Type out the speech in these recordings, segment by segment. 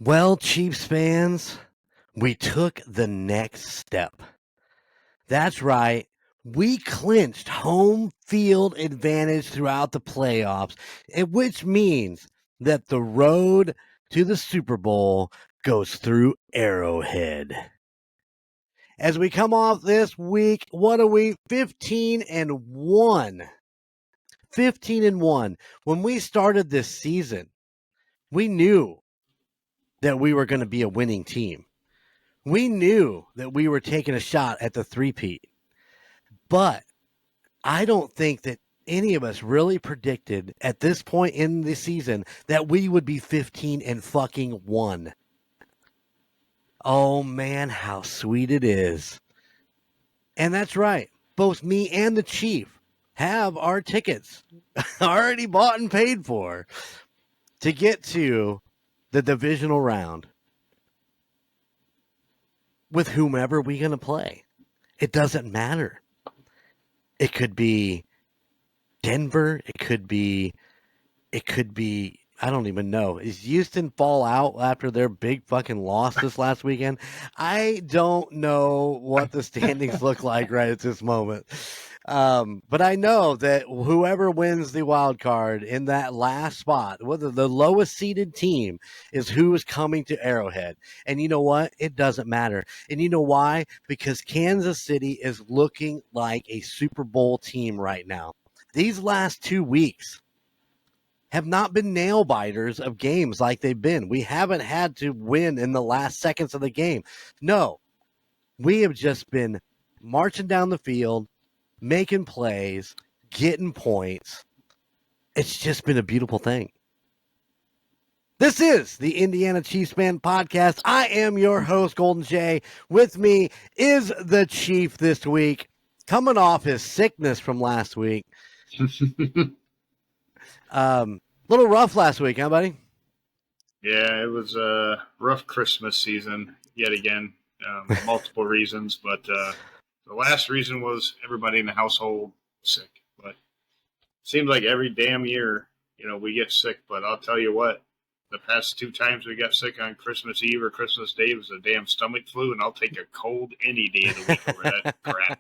Well, Chiefs fans, we took the next step. That's right. We clinched home field advantage throughout the playoffs, which means that the road to the Super Bowl goes through Arrowhead. As we come off this week, what are we? 15-1. 15-1. When we started this season, we knew that we were going to be a winning team. We knew that we were taking a shot at the three-peat. But I don't think that any of us really predicted at this point in the season that we would be 15-1. Oh, man, how sweet it is. And that's right. Both me and the Chief have our tickets already bought and paid for to get to the divisional round with whomever we're going to play. It doesn't matter. It could be Denver. It could be, I don't even know. Is Houston fall out after their big fucking loss this last weekend? I don't know what the standings look like right at this moment. But I know that whoever wins the wild card in that last spot, whether the lowest seeded team is who is coming to Arrowhead. And you know what? It doesn't matter. And you know why? Because Kansas City is looking like a Super Bowl team right now. These last 2 weeks have not been nail biters of games like they've been. We haven't had to win in the last seconds of the game. No, we have just been marching down the field, making plays, getting points. It's just been a beautiful thing. This is the Indiana Chiefs Fan Podcast. I am your host, Golden Jay. With me is the Chief this week, coming off his sickness from last week. Little rough last week, huh, buddy? Yeah, it was a rough Christmas season yet again. Multiple reasons, but the last reason was everybody in the household sick. But it seems like every damn year, we get sick. But I'll tell you what, the past 2 times we got sick on Christmas Eve or Christmas Day was a damn stomach flu, and I'll take a cold any day of the week over that crap.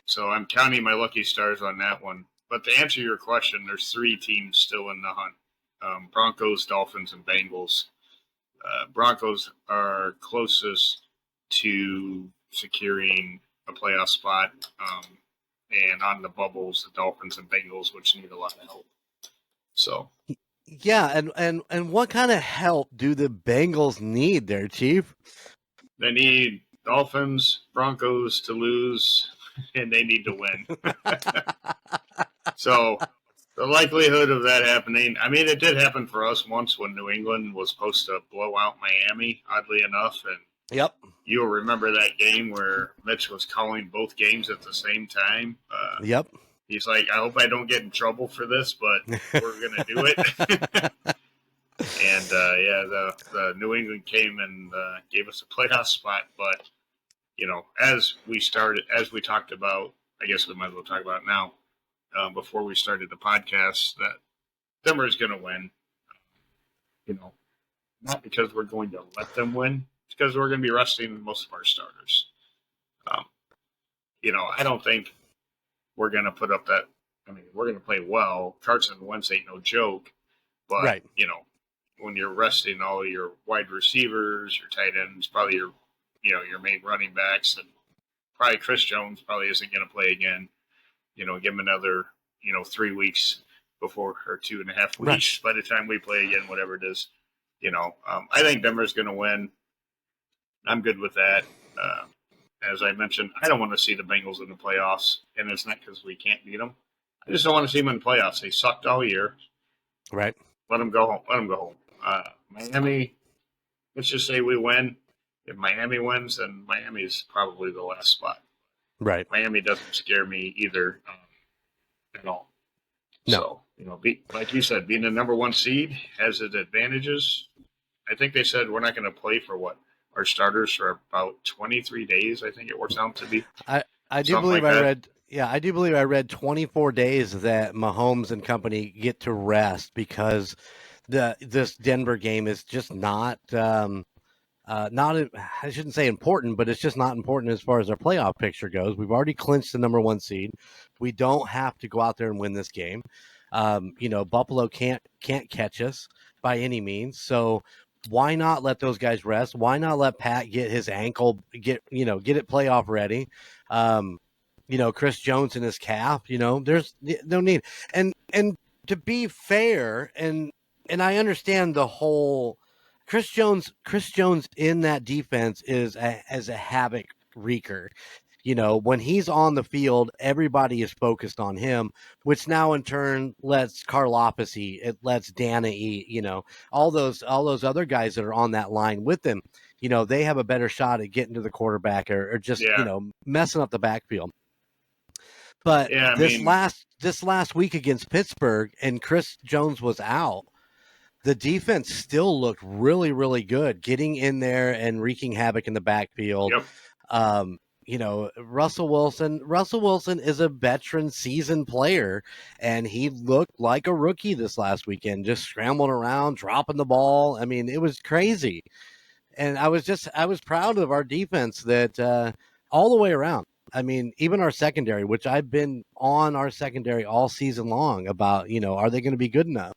So I'm counting my lucky stars on that one. But to answer your question, there's 3 teams still in the hunt. Broncos, Dolphins, and Bengals. Broncos are closest to securing a playoff spot. And on the bubbles, the Dolphins and Bengals, which need a lot of help. So, yeah, and what kind of help do the Bengals need there, Chief? They need Dolphins, Broncos to lose, and they need to win. So the likelihood of that happening, I mean, it did happen for us once when New England was supposed to blow out Miami, oddly enough. And yep, you'll remember that game where Mitch was calling both games at the same time. Yep. He's like, I hope I don't get in trouble for this, but we're going to do it. And, the New England came and gave us a playoff spot. But, as we talked about, I guess we might as well talk about it now, before we started the podcast, that Denver is going to win. Not because we're going to let them win, it's because we're going to be resting most of our starters. I don't think we're going to put up that. I mean, we're going to play well. Carson Wentz ain't no joke, but right. When you're resting all your wide receivers, your tight ends, probably your main running backs, and probably Chris Jones probably isn't going to play again. Give him another, 3 weeks before, or 2.5 weeks right. by the time we play again, whatever it is. I think Denver's going to win. I'm good with that. As I mentioned, I don't want to see the Bengals in the playoffs, and it's not because we can't beat them. I just don't want to see them in the playoffs. They sucked all year. Right. Let them go home. Miami, let's just say we win. If Miami wins, then Miami's probably the last spot. Right. Miami doesn't scare me either at all. No. So, like you said, being the number 1 seed has its advantages. I think they said we're not going to play for our starters for about 23 days. I think it works out to be. I do believe I read. Yeah, I do believe I read 24 days that Mahomes and company get to rest because this Denver game is just not not I shouldn't say important, but it's just not important as far as our playoff picture goes. We've already clinched the number 1 seed. We don't have to go out there and win this game. Buffalo can't catch us by any means. So why not let those guys rest? Why not let Pat get his ankle get it playoff ready? Chris Jones and his calf. There's no need. And to be fair, and I understand the whole. Chris Jones in that defense is as a havoc wreaker. When he's on the field, everybody is focused on him, which now in turn lets Karlaftis eat. It lets Dana eat. All those other guys that are on that line with him. They have a better shot at getting to the quarterback or just messing up the backfield. But this last week against Pittsburgh, and Chris Jones was out. The defense still looked really, really good, getting in there and wreaking havoc in the backfield. Yep. Russell Wilson is a veteran, seasoned player, and he looked like a rookie this last weekend, just scrambling around, dropping the ball. I mean, it was crazy. And I was proud of our defense that all the way around. I mean, even our secondary, which I've been on our secondary all season long about, are they going to be good enough?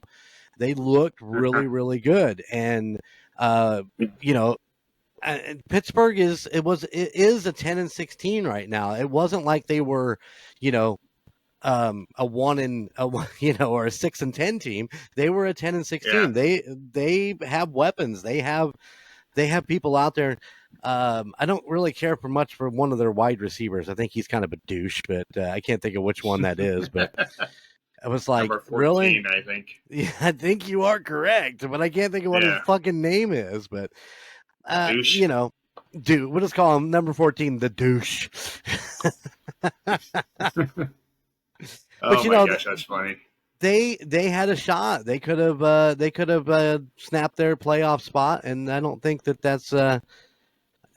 They looked really, really good. And, Pittsburgh is a 10-16 right now. It wasn't like they were, a 1 or a 6-10 team. They were a 10-16. Yeah. They have weapons. They have people out there. I don't really care for much for one of their wide receivers. I think he's kind of a douche, but I can't think of which one that is, but I was like, number 14, really? I think. Yeah, I think you are correct, but I can't think of what his fucking name is. But douche. Dude, we'll just call him number 14, the douche. But gosh, that's funny. They had a shot. They could have snapped their playoff spot, and I don't think that's. I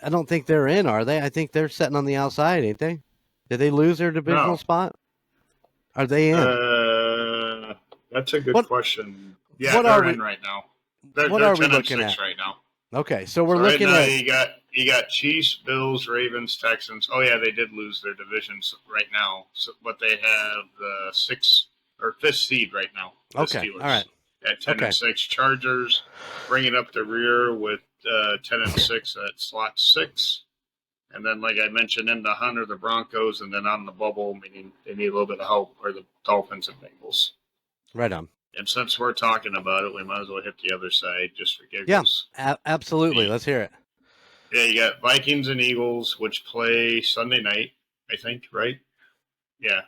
don't think they're in, are they? I think they're sitting on the outside, ain't they? Did they lose their divisional spot? Are they in? That's a good question. Yeah, they're in right now. They're 10-6 right now. Okay, so we're looking at. You got Chiefs, Bills, Ravens, Texans. Oh yeah, they did lose their divisions right now, but they have the 6th or 5th seed right now. Okay, Steelers, all right. At 10-6, Chargers bringing up the rear with 10-6 at slot 6. And then, like I mentioned, in the hunt are the Broncos, and then on the bubble, meaning they need a little bit of help, are the Dolphins and Bengals. Right on. And since we're talking about it, we might as well hit the other side just for giggles. Yeah, absolutely. Let's hear it. Yeah, you got Vikings and Eagles, which play Sunday night, I think, right? Yeah,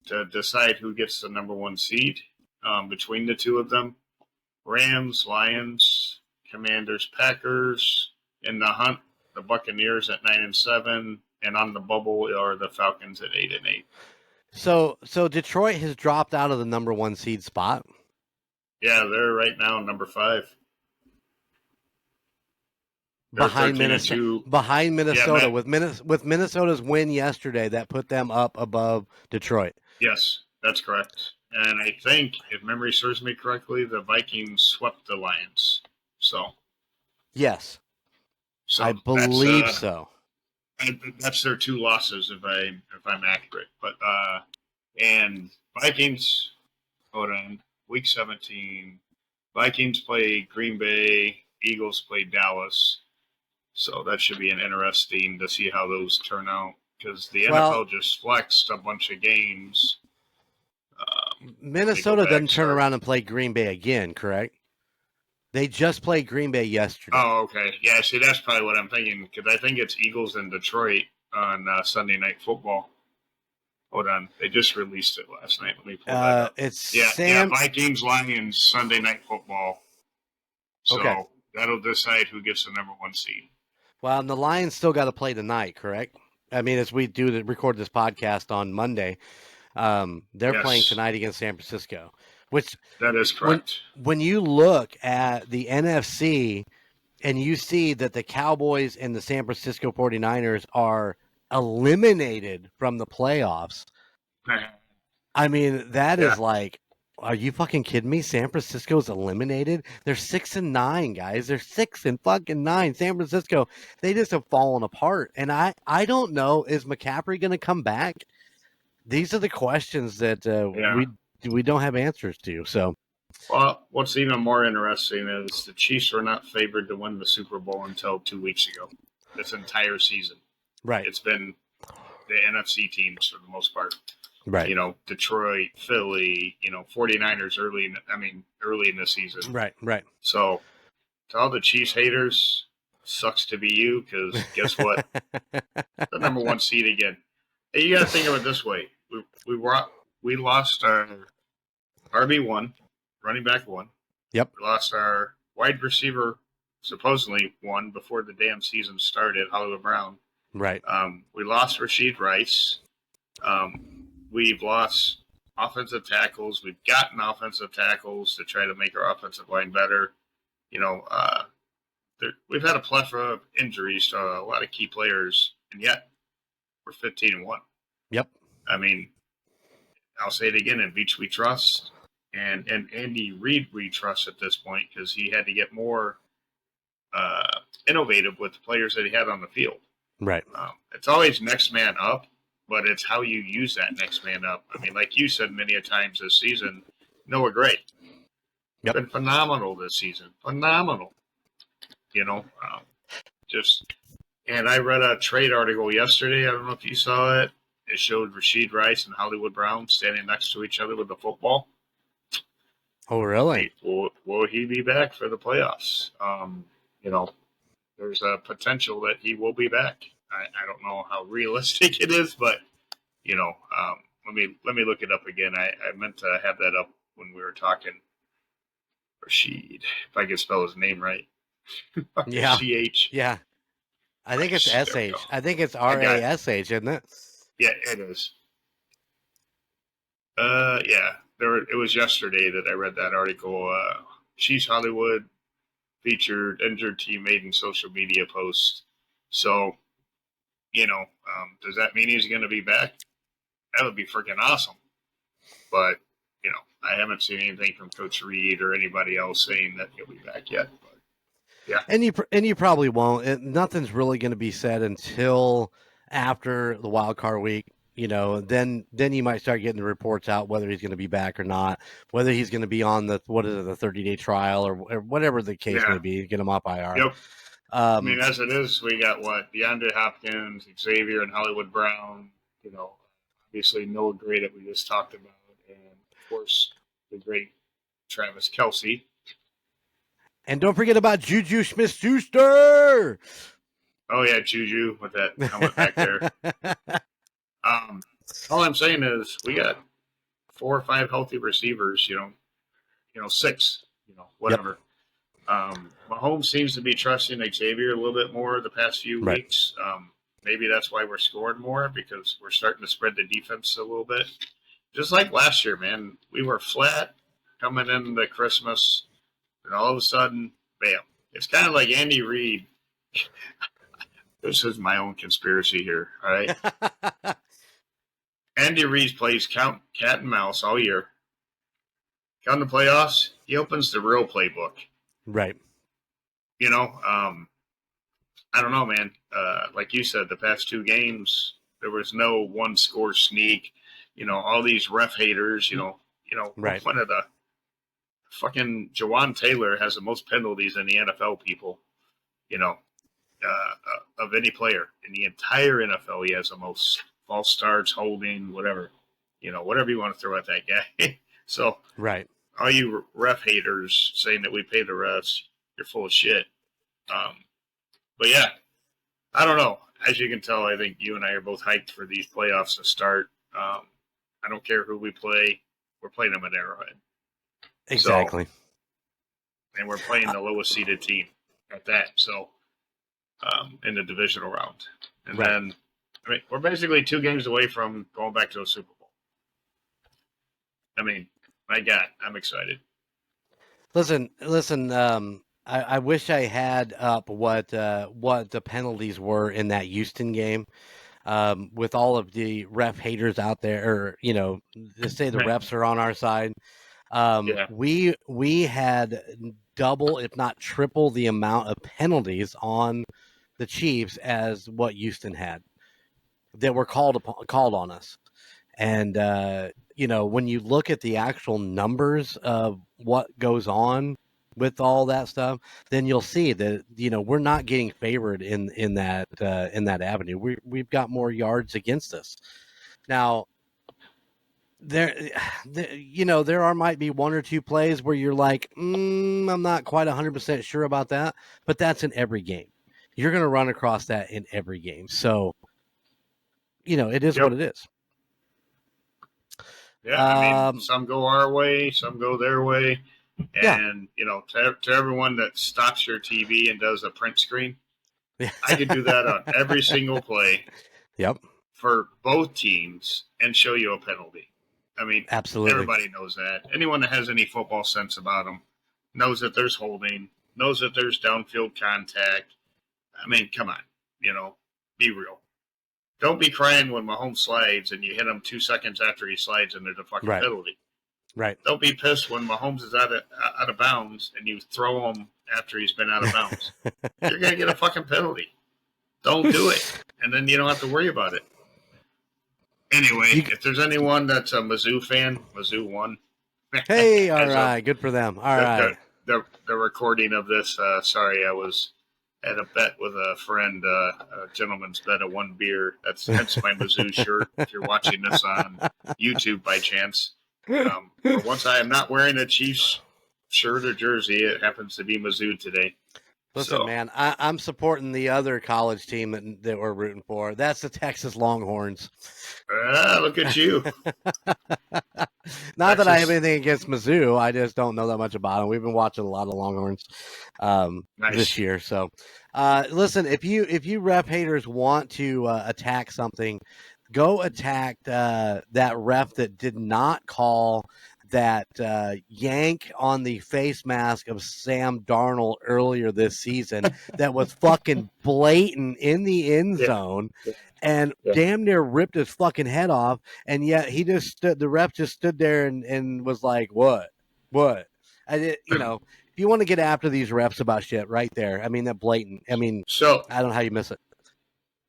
to decide who gets the number 1 seed between the two of them. Rams, Lions, Commanders, Packers. In the hunt, the Buccaneers at 9-7, and on the bubble are the Falcons at 8-8. So Detroit has dropped out of the number 1 seed spot. Yeah, they're right now number 5. Behind Minnesota, with Minnesota's win yesterday, that put them up above Detroit. Yes, that's correct. And I think, if memory serves me correctly, the Vikings swept the Lions. So yes, so I believe so. That's their 2 losses, if I'm accurate. But and Vikings, hold on, week 17, Vikings play Green Bay, Eagles play Dallas. So that should be interesting to see how those turn out, because the NFL just flexed a bunch of games. Minnesota doesn't turn around and play Green Bay again, correct? They just played Green Bay yesterday. Oh, okay. Yeah, see, that's probably what I'm thinking, because I think it's Eagles and Detroit on Sunday Night Football. Hold on. They just released it last night. Let me pull that up. It's Vikings, Lions, Sunday Night Football. So that'll decide who gets the number 1 seed. Well, and the Lions still got to play tonight, correct? I mean, as we record this podcast on Monday, they're playing tonight against San Francisco. That is correct. When you look at the NFC and you see that the Cowboys and the San Francisco 49ers are eliminated from the playoffs, I mean, that is like Are you fucking kidding me? San Francisco's eliminated. They're 6-9, guys. They're 6-9. San Francisco, they just have fallen apart. And I don't know. Is McCaffrey going to come back? These are the questions that Yeah. we don't have answers to. So, Well, what's even more interesting is the Chiefs were not favored to win the Super Bowl until 2 weeks ago. This entire season, right, it's been the NFC teams for the most part. right, Detroit, Philly, 49ers early in the season. right. So, to all the Chiefs haters, sucks to be you because guess what? The number one seed again. Hey, you got to think of it this way: we lost our RB1, running back one. Yep. We lost our wide receiver, supposedly one before the damn season started, Hollywood Brown. Right. We lost Rashid Rice. We've lost offensive tackles. We've gotten offensive tackles to try to make our offensive line better. We've had a plethora of injuries to a lot of key players, and yet we're 15-1. Yep. I mean, I'll say it again: in Beach we trust, and Andy Reid we trust at this point because he had to get more innovative with the players that he had on the field. Right. It's always next man up, but it's how you use that next man up. I mean, like you said many a times this season, Noah Gray. Yep. Been phenomenal this season. Phenomenal. And I read a trade article yesterday. I don't know if you saw it. It showed Rashid Rice and Hollywood Brown standing next to each other with the football. Oh, really? Will he be back for the playoffs? There's a potential that he will be back. I don't know how realistic it is, but let me look it up again. I meant to have that up when we were talking. Rashid, if I can spell his name right. Yeah. CH. Yeah. I think it's There we SH. go. I think it's RASH, isn't it? Yeah, it is. Yeah. It was yesterday that I read that article. Chiefs Hollywood featured injured teammate in social media post. So, does that mean he's going to be back? That would be freaking awesome. But, I haven't seen anything from Coach Reid or anybody else saying that he'll be back yet. But, yeah. And you probably won't. Nothing's really going to be said until after the wild card week. Then you might start getting the reports out whether he's going to be back or not, whether he's going to be on the 30-day trial or whatever the case may be, get him off IR. Yep. I mean, as it is, we got DeAndre Hopkins, Xavier, and Hollywood Brown. Obviously Noah Gray that we just talked about, and of course the great Travis Kelce. And don't forget about Juju Smith-Schuster. Oh yeah, Juju with that helmet back there. All I'm saying is we got 4 or 5 healthy receivers. 6. Whatever. Yep. Mahomes seems to be trusting Xavier a little bit more the past few weeks. Maybe that's why we're scoring more because we're starting to spread the defense a little bit. Just like last year, man, we were flat coming into Christmas, and all of a sudden, bam! It's kind of like Andy Reid. This is my own conspiracy here, all right? Andy Reid plays cat and mouse all year. Come to playoffs, he opens the real playbook. Right. I don't know, man. Like you said, the past 2 games, there was no one score sneak. All these ref haters, right. One of the fucking Jawan Taylor has the most penalties in the NFL, people, of any player in the entire NFL. He has the most false starts, holding, whatever, whatever you want to throw at that guy. So, right. All you ref haters saying that we pay the refs, you're full of shit. But yeah, I don't know. As you can tell, I think you and I are both hyped for these playoffs to start. I don't care who we play. We're playing them at Arrowhead. Exactly. And we're playing the lowest seeded team at that. So, in the divisional round. And then, we're basically 2 games away from going back to a Super Bowl. I mean, my God, I'm excited. Listen. I wish I had up what the penalties were in that Houston game. With all of the ref haters out there, or to say the refs are on our side. Yeah. We had double, if not triple, the amount of penalties on the Chiefs as what Houston had that were called on us. And when you look at the actual numbers of what goes on with all that stuff, then you'll see that we're not getting favored in that avenue. We've got more yards against us now. There might be one or two plays where you're like, I'm not quite 100% sure about that, but that's in every game. You're going to run across that in every game. So, it is what it is. Yeah, I mean, some go our way, some go their way. And, to everyone that stops your TV and does a print screen, I could do that on every single play. Yep. For both teams and show you a penalty. I mean, absolutely, everybody knows that. Anyone that has any football sense about them knows that there's holding, knows that there's downfield contact. I mean, come on, be real. Don't be crying when Mahomes slides and you hit him 2 seconds after he slides and there's a fucking penalty. Right. Don't be pissed when Mahomes is out of bounds and you throw him after he's been out of bounds. You're gonna get a fucking penalty. Don't do it, and then you don't have to worry about it. Anyway, if there's anyone that's a Mizzou fan, Mizzou won. Hey, all right, good for them. All right. The recording of this, sorry, I was at a bet with a friend, a gentleman's bet of one beer. That's hence my Mizzou shirt. If you're watching this on YouTube by chance. For once I am not wearing a Chiefs shirt or jersey. It happens to be Mizzou today. Listen, man, I'm supporting the other college team that we're rooting for. That's the Texas Longhorns. Look at you. Not that I have anything against Mizzou. I just don't know that much about them. We've been watching a lot of Longhorns this year. So, listen, if you ref haters want to attack something, go attack that ref that did not call that yank on the face mask of Sam Darnold earlier this season that was fucking blatant in the end zone and damn near ripped his fucking head off. And yet the ref just stood there and was like, what? If you want to get after these refs about shit right there, I mean, that blatant. I mean, I don't know how you miss it.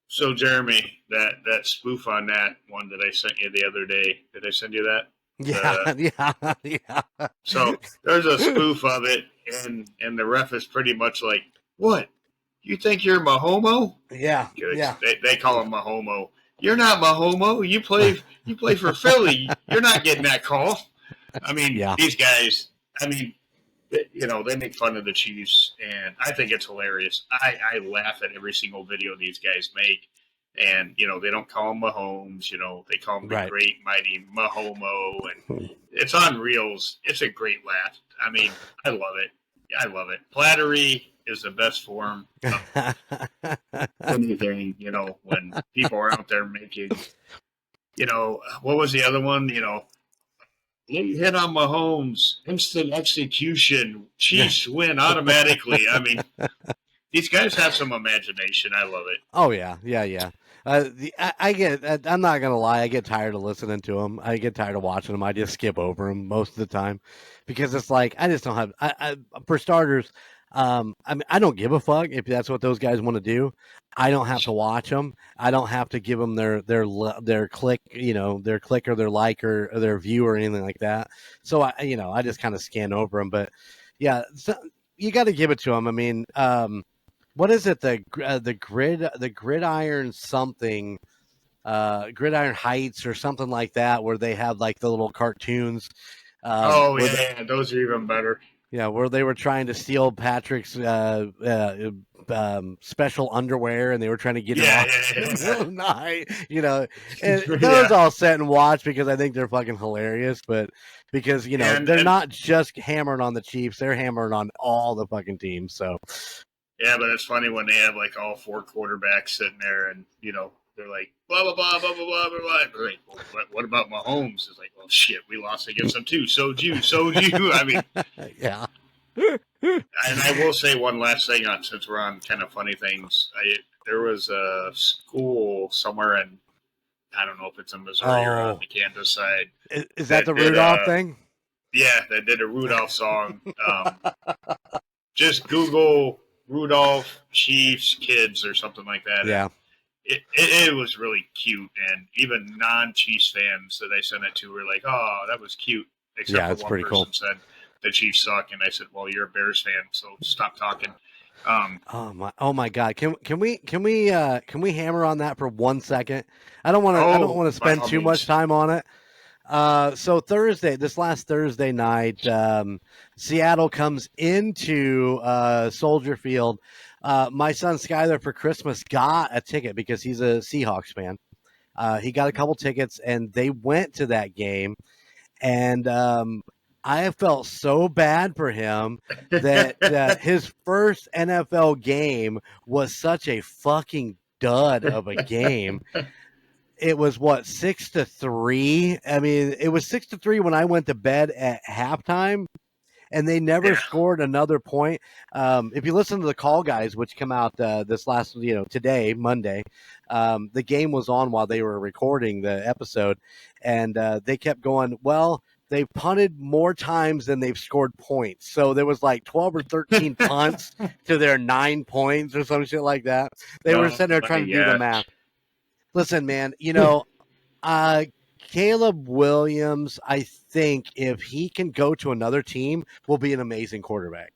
So, Jeremy, that spoof on that one that I sent you the other day, did I send you that? Yeah. So there's a spoof of it, and the ref is pretty much like, "What? You think you're Mahomo?" Yeah. They call him Mahomo. You're not Mahomo. You play for Philly. You're not getting that call. I mean, these guys. I mean, they make fun of the Chiefs, and I think it's hilarious. I laugh at every single video these guys make. And, they don't call him Mahomes, they call him the great, mighty Mahomo. And it's on reels. It's a great laugh. I mean, I love it. I love it. Flattery is the best form of anything, when people are out there making, what was the other one? Hit on Mahomes, instant execution, Chiefs win automatically. I mean, these guys have some imagination. I love it. Oh, yeah. I'm not going to lie. I get tired of listening to them. I get tired of watching them. I just skip over them most of the time because it's like, I just don't have, for starters, I mean, I don't give a fuck if that's what those guys want to do. I don't have to watch them. I don't have to give them their click, their click or their like or their view or anything like that. So I just kind of scan over them, but yeah, so you got to give it to them. I mean, what is it? The gridiron something, Gridiron Heights or something like that, where they have like the little cartoons. Those are even better. Yeah, where they were trying to steal Patrick's special underwear, and they were trying to get it off. Night, and those all sit and watch because I think they're fucking hilarious. But because they're not just hammering on the Chiefs; they're hammering on all the fucking teams. So. Yeah, but it's funny when they have like all four quarterbacks sitting there, and they're like blah blah blah blah blah blah blah. Like, well, what about Mahomes? It's like, well, shit, we lost against them too. So do you. I mean, yeah. And I will say one last thing since we're on kind of funny things. There was a school somewhere in, I don't know if it's in Missouri or on the Kansas side. Is that the Rudolph thing? Yeah, they did a Rudolph song. Just Google Rudolph Chiefs kids or something like that. Yeah. It was really cute, and even non-Chiefs fans that I sent it to were like, "Oh, that was cute." Except Yeah, for it's one pretty person cool. said the Chiefs suck, and I said, "Well, you're a Bears fan, so stop talking." Oh my God! Can we hammer on that for 1 second? I don't want to By spend all too much means, time on it. So this last Thursday night, Seattle comes into Soldier Field. My son Skyler for Christmas got a ticket because he's a Seahawks fan. He got a couple tickets, and they went to that game. And I have felt so bad for him that his first NFL game was such a fucking dud of a game. It was what, 6-3. I mean, it was 6-3 when I went to bed at halftime, and they never yeah. scored another point. If you listen to the call guys, which come out this last, today, Monday, the game was on while they were recording the episode, and they kept going, well, they punted more times than they've scored points. So there was like 12 or 13 punts to their 9 points or some shit like that. They were sitting there trying to do the math. Listen, man, Caleb Williams, I think if he can go to another team, will be an amazing quarterback.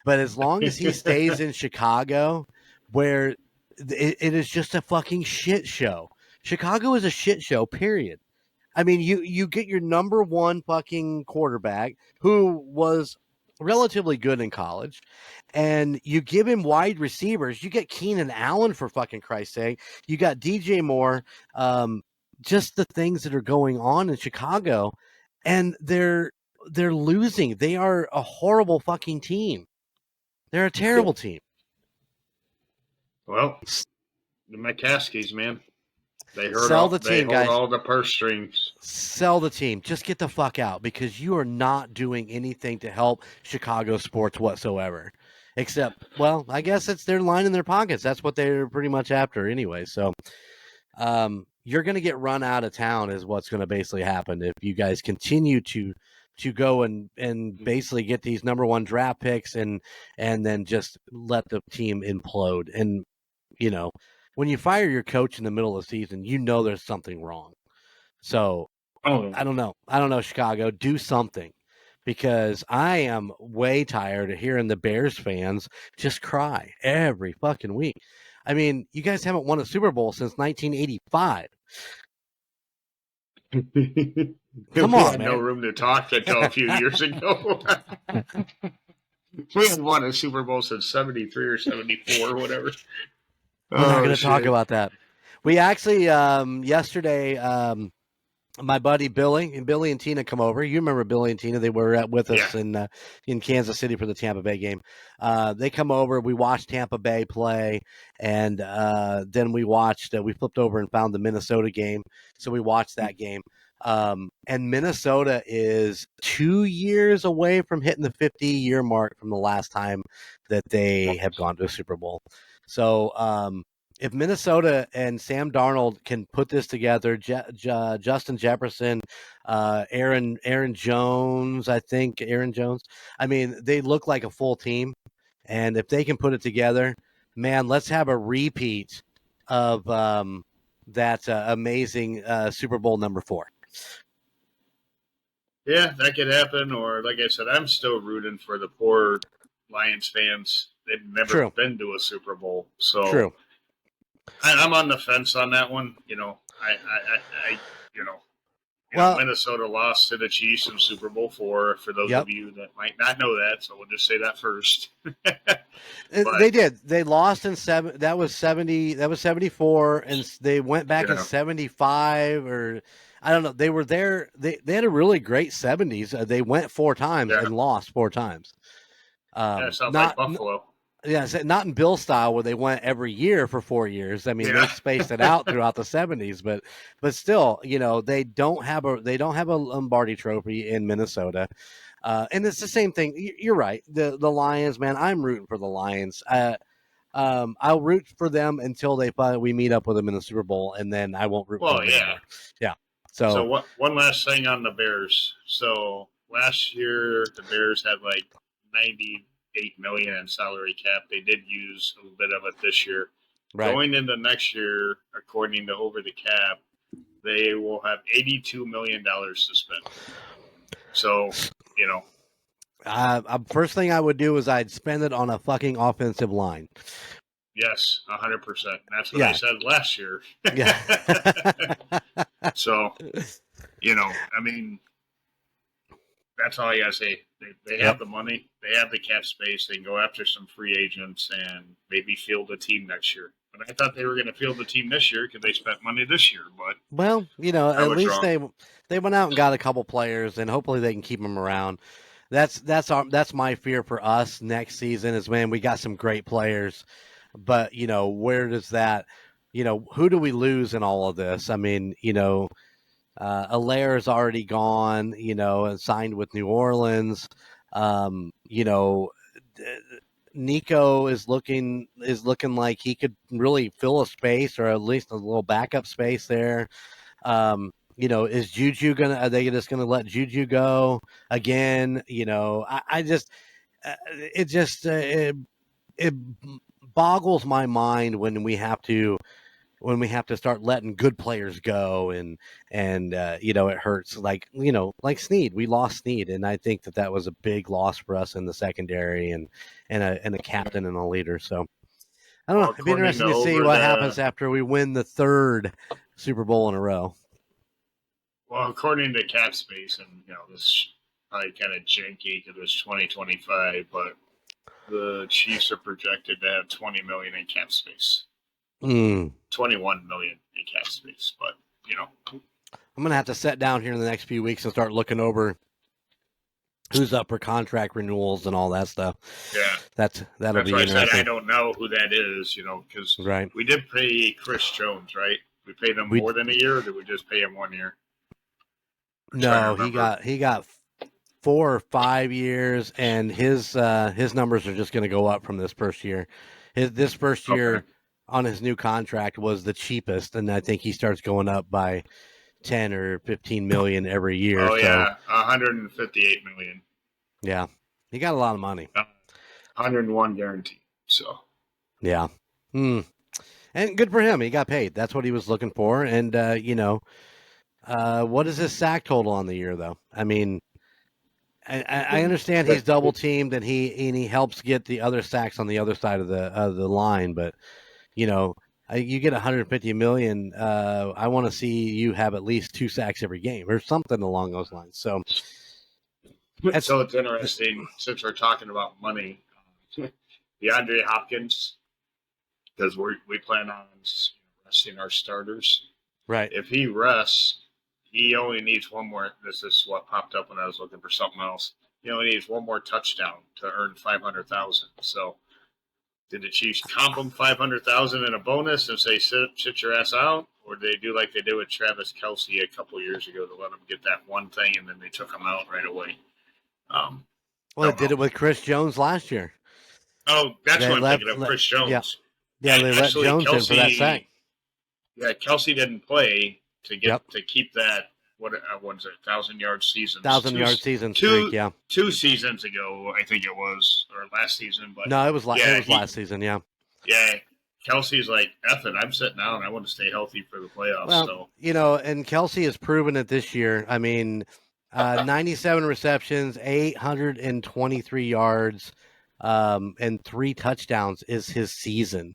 But as long as he stays in Chicago, where it is just a fucking shit show. Chicago is a shit show, period. I mean, you get your number one fucking quarterback who was relatively good in college, and you give him wide receivers. You get Keenan Allen, for fucking Christ's sake. You got DJ Moore. Just the things that are going on in Chicago, and they're losing. They are a horrible fucking team. They're a terrible team. Well, the McCaskies, man. Sell the They team, hold guys. all the purse strings. Sell the team. Just get the fuck out, because you are not doing anything to help Chicago sports whatsoever. Except, well, I guess it's their line in their pockets. That's what they're pretty much after anyway. So you're going to get run out of town is what's going to basically happen if you guys continue to go and basically get these number one draft picks and then just let the team implode. And, when you fire your coach in the middle of the season, there's something wrong. So I don't know, Chicago, do something, because I am way tired of hearing the Bears fans just cry every fucking week. I mean, you guys haven't won a Super Bowl since 1985. Come We on, had man. no room to talk until a few years ago. We had won a Super Bowl since 73 or 74 or whatever. We're not going to talk about that. We actually, yesterday, my buddy Billy and Tina come over. You remember Billy and Tina? They were with us in Kansas City for the Tampa Bay game. They come over. We watched Tampa Bay play, and then we flipped over and found the Minnesota game. So we watched that game. And Minnesota is 2 years away from hitting the 50-year mark from the last time that they have gone to a Super Bowl. So if Minnesota and Sam Darnold can put this together, Justin Jefferson, Aaron Jones, I mean, they look like a full team. And if they can put it together, man, let's have a repeat of that amazing Super Bowl number 4. Yeah, that could happen. Or, like I said, I'm still rooting for the poor Lions fans. They've never been to a Super Bowl. So True. I'm on the fence on that one. Minnesota lost to the Chiefs in Super Bowl 4. For those of you that might not know that, so we'll just say that first. They did. They lost in 7. That was 70. That was 74, and they went back in 75, or I don't know. They were there. They had a really great 70s. They went 4 times and lost 4 times. Sounds like Buffalo. Not in Bill style where they went every year for 4 years. I mean, they spaced it out throughout the 70s, but still, they don't have a Lombardi trophy in Minnesota. And it's the same thing. You're right. The Lions, man, I'm rooting for the Lions. I'll root for them until we meet up with them in the Super Bowl, and then I won't root for them anymore. Yeah. So one last thing on the Bears. So last year the Bears had like 98 million in salary cap. They did use a little bit of it this year. Right. Going into next year, according to Over the Cap, they will have $82 million to spend. So, First thing I would do is I'd spend it on a fucking offensive line. yes, 100%. That's what I said last year. Yeah. So, I mean, that's all I gotta say. They have the money, they have the cap space, they can go after some free agents and maybe field a team next year. But I thought they were going to field the team this year because they spent money this year. But well, at least they went out and got a couple players, and hopefully they can keep them around. That's my fear for us next season is, man, we got some great players, but where does that, who do we lose in all of this? I mean, Allaire is already gone, and signed with New Orleans. Nico is looking like he could really fill a space, or at least a little backup space there. Is Juju are they just gonna let Juju go again? It boggles my mind when we have to start letting good players go, and it hurts. Like Snead, we lost Snead, and I think that was a big loss for us in the secondary, and a captain and a leader. So I don't know. It'd be interesting to see what happens after we win the third Super Bowl in a row. Well, according to cap space, and this is probably kind of janky because it's 2025, but the Chiefs are projected to have 20 million in cap space. 21 million in cap space, but I'm gonna have to sit down here in the next few weeks and start looking over who's up for contract renewals and all that stuff. Yeah, that'll be why interesting. I said I don't know who that is, because we did pay Chris Jones, right? We paid him more than a year, or did we just pay him 1 year? No, he got 4 or 5 years, and his numbers are just going to go up from this first year. This first year on his new contract was the cheapest, and I think he starts going up by 10 or 15 million every year. Oh, yeah, 158 million. Yeah, he got a lot of money. 101 guaranteed. So yeah, and good for him. He got paid. That's what he was looking for, and what is his sack total on the year, though? I mean, I understand he's double teamed and he helps get the other sacks on the other side of the line, but you get 150 million. I want to see you have at least 2 sacks every game or something along those lines. So it's interesting since we're talking about money. DeAndre Hopkins, because we plan on resting our starters. Right. If he rests, he only needs one more. This is what popped up when I was looking for something else. He only needs one more touchdown to earn $500,000. So, did the Chiefs comp him $500,000 in a bonus and say sit your ass out, or did they do like they did with Travis Kelce a couple years ago to let him get that one thing and then they took him out right away? Well, they did it with Chris Jones last year. Oh, that's what I'm thinking of, Chris Jones. Yeah, they let Jones in for that sack. Yeah, Kelce didn't play to keep that. What was it? 1,000-yard season. 1,000-yard season streak. Yeah, 2 seasons ago, I think it was, or last season. But no, it was last season. Yeah. Yeah, Kelce's like, F it, I'm sitting down. I want to stay healthy for the playoffs. Well, and Kelce has proven it this year. I mean, 97 receptions, 823 yards, and 3 touchdowns is his season.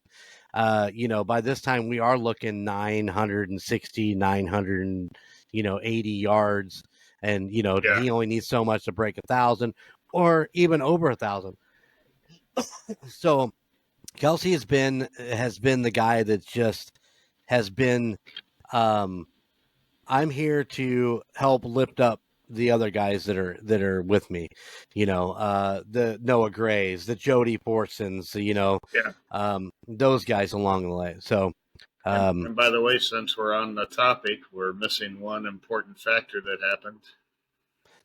By this time we are looking 960, 980 yards, and he only needs so much to break 1,000 or even over 1,000. So Kelce has been the guy that just has been. I'm here to help lift up the other guys that are with me, the Noah Grays, the Jody Forsons, those guys along the way. So, and by the way, since we're on the topic, we're missing one important factor that happened.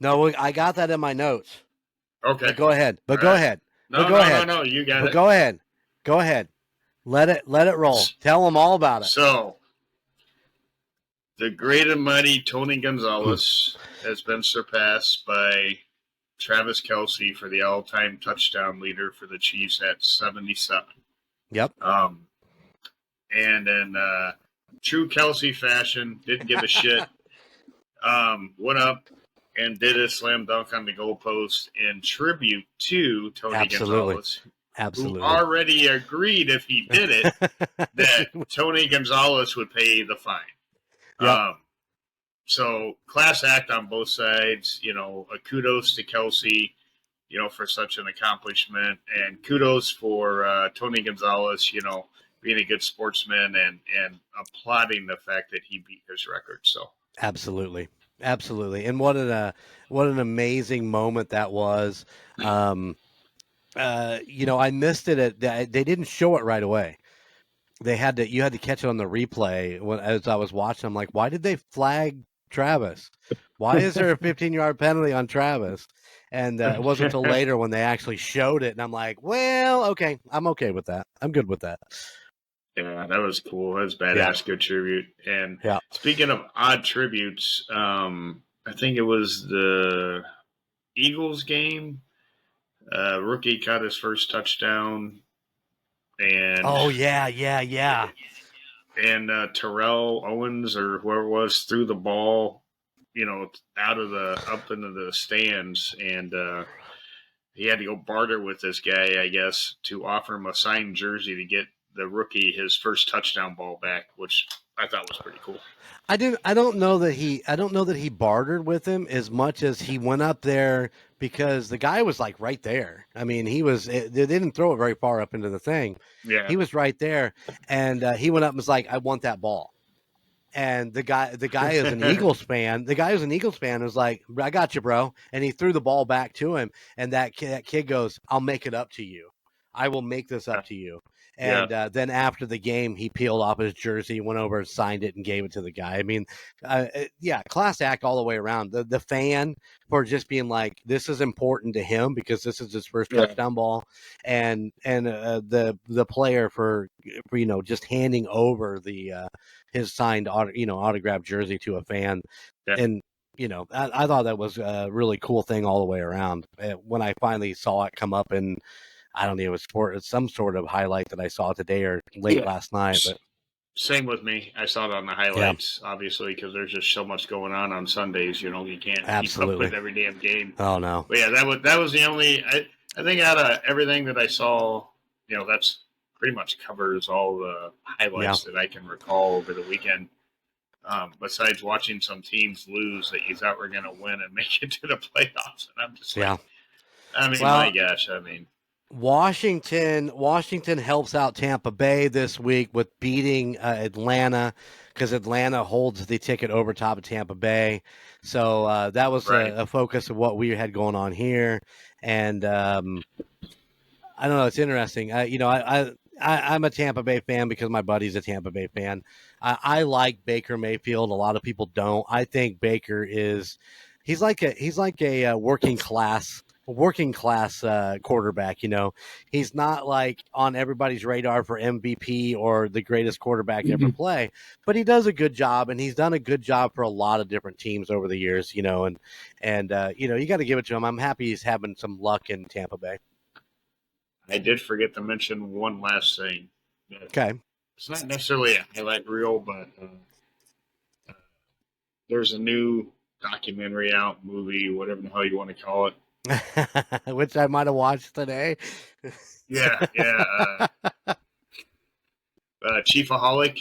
No, I got that in my notes. Okay, but go ahead. No, you got it. Go ahead. Let it roll. Tell them all about it. So, The great and mighty Tony Gonzalez has been surpassed by Travis Kelce for the all-time touchdown leader for the Chiefs at 77. Yep. And in true Kelce fashion, didn't give a shit. Went up and did a slam dunk on the goalpost in tribute to Tony Gonzalez. Absolutely. Who already agreed if he did it that Tony Gonzalez would pay the fine. Yep. So class act on both sides. A kudos to Kelce, for such an accomplishment, and kudos for Tony Gonzalez, being a good sportsman and applauding the fact that he beat his record. So absolutely, and what an amazing moment that was. I missed it. They didn't show it right away. You had to catch it on the replay as I was watching. I'm like, why did they flag Travis? Why is there a 15-yard penalty on Travis? And it wasn't until later when they actually showed it, and I'm like, well, okay, I'm okay with that. I'm good with that. Yeah, that was cool. That was badass. Good tribute. And speaking of odd tributes, I think it was the Eagles game. Rookie caught his first touchdown. And And Terrell Owens or whoever it was threw the ball, up into the stands, and he had to go barter with this guy, I guess, to offer him a signed jersey to get the rookie his first touchdown ball back, which I thought was pretty cool. I don't know that he bartered with him as much as he went up there because the guy was like right there. I mean, they didn't throw it very far up into the thing. Yeah. He was right there, and he went up and was like, "I want that ball." And the guy is an Eagles fan. The guy who's an Eagles fan was like, "I got you, bro." And he threw the ball back to him, and that kid goes, "I'll make it up to you. I will make this up to you." And then after the game, he peeled off his jersey, went over and signed it and gave it to the guy. I mean, class act all the way around. The fan for just being like, this is important to him because this is his first touchdown ball, and the player for just handing over his signed autographed jersey to a fan, and I thought that was a really cool thing all the way around. When I finally saw it come up in, I don't know, it was some sort of highlight that I saw today or late last night. But same with me. I saw it on the highlights, obviously, because there's just so much going on Sundays. You can't keep up with every damn game. Oh no. But yeah, that was the only. I think out of everything that I saw, that's pretty much covers all the highlights that I can recall over the weekend. Besides watching some teams lose that you thought were going to win and make it to the playoffs, and I'm just like, my gosh, Washington helps out Tampa Bay this week with beating Atlanta because Atlanta holds the ticket over top of Tampa Bay. So that was a focus of what we had going on here. And I don't know. It's interesting. I'm a Tampa Bay fan because my buddy's a Tampa Bay fan. I like Baker Mayfield. A lot of people don't. I think Baker he's like a working class quarterback. He's not like on everybody's radar for MVP or the greatest quarterback ever play, but he does a good job, and he's done a good job for a lot of different teams over the years. You got to give it to him. I'm happy he's having some luck in Tampa Bay. I did forget to mention one last thing. Okay. It's not necessarily a highlight reel, but there's a new documentary out, movie, whatever the hell you want to call it. Which I might have watched today. Yeah. Chiefaholic.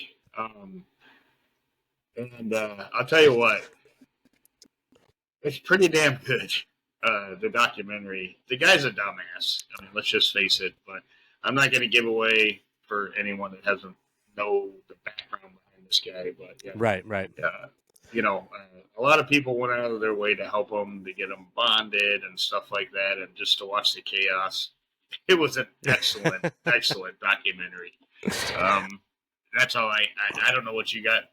And I'll tell you what, it's pretty damn good. The documentary. The guy's a dumbass. I mean, let's just face it. But I'm not going to give away for anyone that doesn't know the background behind this guy. But yeah, right. A lot of people went out of their way to help him, to get him bonded and stuff like that, and just to watch the chaos. It was an excellent documentary. That's all. I don't know what you got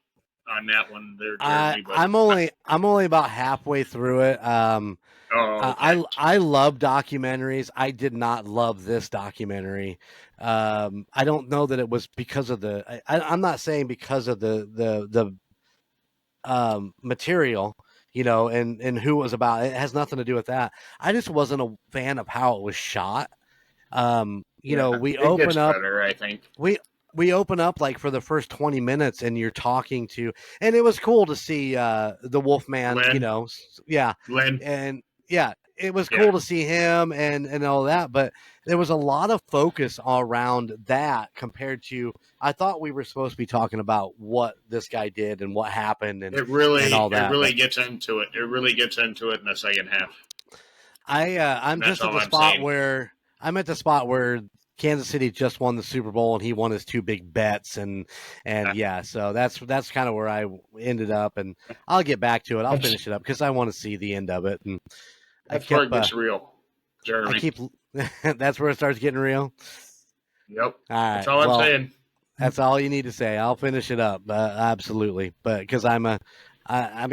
on that one there, Jeremy. But I'm only about halfway through it. Okay. I love documentaries. I did not love this documentary. I don't know that it was because of I'm not saying because of the material, and who it was about. It has nothing to do with that. I just wasn't a fan of how it was shot. We it gets open up. better, I think. We open up like for the first 20 minutes, and you're talking to, and it was cool to see the Wolfman. Len. Yeah, Len. and yeah, it was cool to see him and all that, but there was a lot of focus around that compared to, I thought we were supposed to be talking about what this guy did and what happened and all that. It really gets into it. It really gets into it in the second half. I'm just at the spot where I'm at the spot where Kansas City just won the Super Bowl and he won his two big bets and so that's kind of where I ended up, and I'll get back to it. I'll finish it up because I want to see the end of it. And that's where it gets real, Jeremy. That's where it starts getting real. Yep. All right. That's all I'm saying. That's all you need to say. I'll finish it up. Absolutely. But because I like I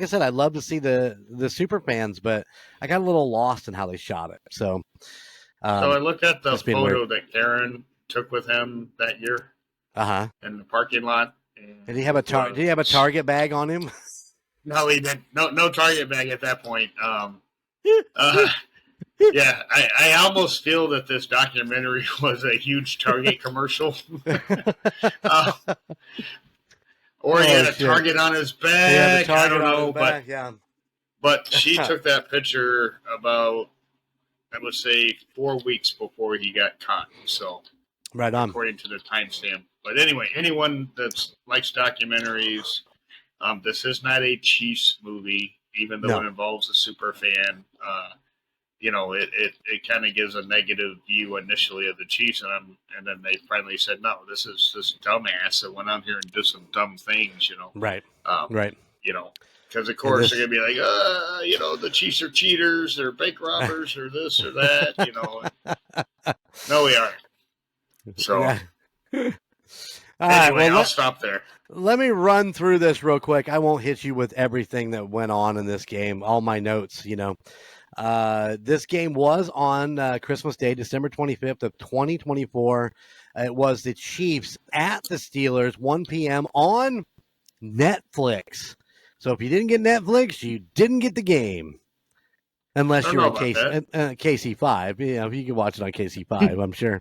said, I'd love to see the super fans, but I got a little lost in how they shot it. So I looked at the photo that Karen took with him that year. In the parking lot. Did he have a Target bag on him? No, he didn't. No Target bag at that point. Yeah, I almost feel that this documentary was a huge Target commercial. Or he had a target on his back. I don't know, but she took that picture about, I would say, 4 weeks before he got caught. So, right on, according to the timestamp. But anyway, anyone that likes documentaries, this is not a Chiefs movie, even though it involves a super fan. It kind of gives a negative view initially of the Chiefs, and then they finally said, no, this is this dumbass that went out here and did some dumb things, Right. Right. Because of course they're gonna be like, the Chiefs are cheaters, they're bank robbers, or this or that, No, we aren't. So, anyway, I'll stop there. Let me run through this real quick. I won't hit you with everything that went on in this game. All my notes, This game was on Christmas Day, December 25th of 2024. It was the Chiefs at the Steelers, 1 p.m. on Netflix. So if you didn't get Netflix, you didn't get the game. Unless you're on KC5. You can watch it on KC5, I'm sure.